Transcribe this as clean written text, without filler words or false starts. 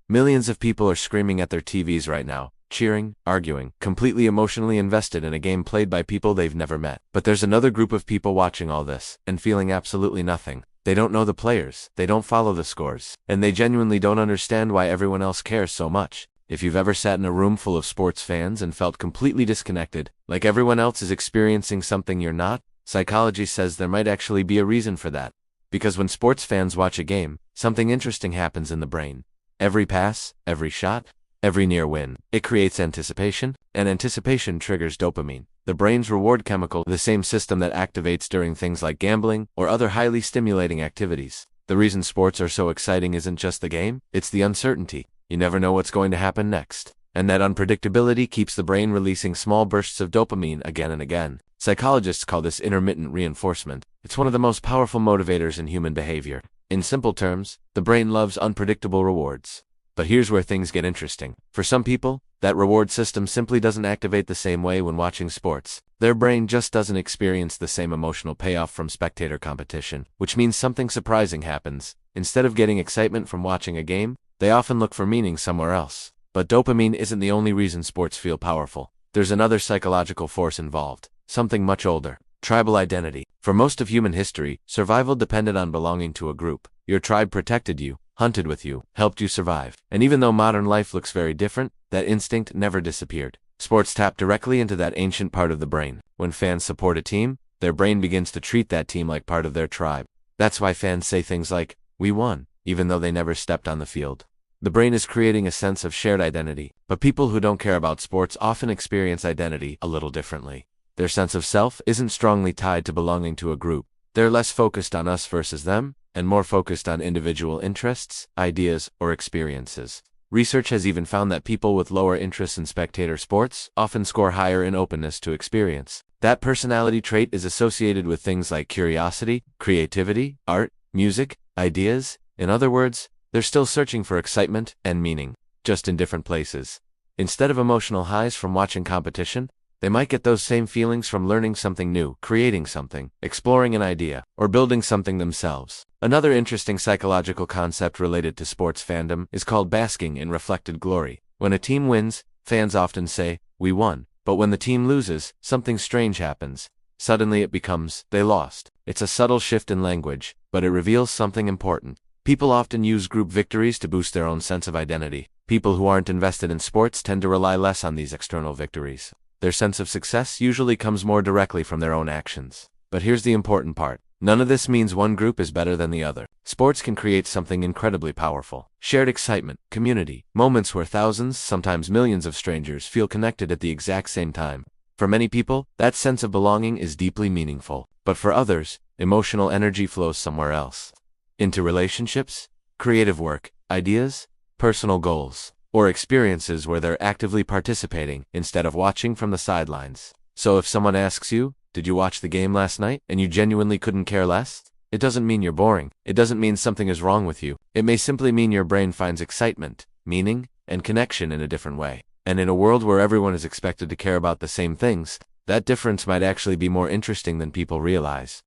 Millions of people are screaming at their TVs right now, cheering, arguing, completely emotionally invested in a game played by people they've never met. But there's another group of people watching all this and feeling absolutely nothing. They don't know the players, they don't follow the scores, and they genuinely don't understand why everyone else cares so much. If you've ever sat in a room full of sports fans and felt completely disconnected, like everyone else is experiencing something you're not, psychology says there might actually be a reason for that. Because when sports fans watch a game, something interesting happens in the brain. Every pass, every shot, every near win. It creates anticipation, and anticipation triggers dopamine, the brain's reward chemical, the same system that activates during things like gambling or other highly stimulating activities. The reason sports are so exciting isn't just the game, it's the uncertainty. You never know what's going to happen next. And that unpredictability keeps the brain releasing small bursts of dopamine again and again. Psychologists call this intermittent reinforcement. It's one of the most powerful motivators in human behavior. In simple terms, the brain loves unpredictable rewards. But here's where things get interesting. For some people, that reward system simply doesn't activate the same way when watching sports. Their brain just doesn't experience the same emotional payoff from spectator competition, which means something surprising happens. Instead of getting excitement from watching a game, they often look for meaning somewhere else. But dopamine isn't the only reason sports feel powerful. There's another psychological force involved, something much older: tribal identity. For most of human history, survival depended on belonging to a group. Your tribe protected you, hunted with you, helped you survive. And even though modern life looks very different, that instinct never disappeared. Sports tap directly into that ancient part of the brain. When fans support a team, their brain begins to treat that team like part of their tribe. That's why fans say things like, "We won," even though they never stepped on the field. The brain is creating a sense of shared identity, but people who don't care about sports often experience identity a little differently. Their sense of self isn't strongly tied to belonging to a group. They're less focused on us versus them, and more focused on individual interests, ideas, or experiences. Research has even found that people with lower interests in spectator sports often score higher in openness to experience. That personality trait is associated with things like curiosity, creativity, art, music, ideas. In other words, they're still searching for excitement and meaning, just in different places. Instead of emotional highs from watching competition, they might get those same feelings from learning something new, creating something, exploring an idea, or building something themselves. Another interesting psychological concept related to sports fandom is called basking in reflected glory. When a team wins, fans often say, "We won." But when the team loses, something strange happens. Suddenly it becomes, "They lost." It's a subtle shift in language, but it reveals something important. People often use group victories to boost their own sense of identity. People who aren't invested in sports tend to rely less on these external victories. Their sense of success usually comes more directly from their own actions. But here's the important part. None of this means one group is better than the other. Sports can create something incredibly powerful: shared excitement, community, moments where thousands, sometimes millions of strangers feel connected at the exact same time. For many people, that sense of belonging is deeply meaningful. But for others, emotional energy flows somewhere else. Into relationships, creative work, ideas, personal goals, or experiences where they're actively participating instead of watching from the sidelines. So if someone asks you, "Did you watch the game last night?" and you genuinely couldn't care less, it doesn't mean you're boring. It doesn't mean something is wrong with you. It may simply mean your brain finds excitement, meaning, and connection in a different way. And in a world where everyone is expected to care about the same things, that difference might actually be more interesting than people realize.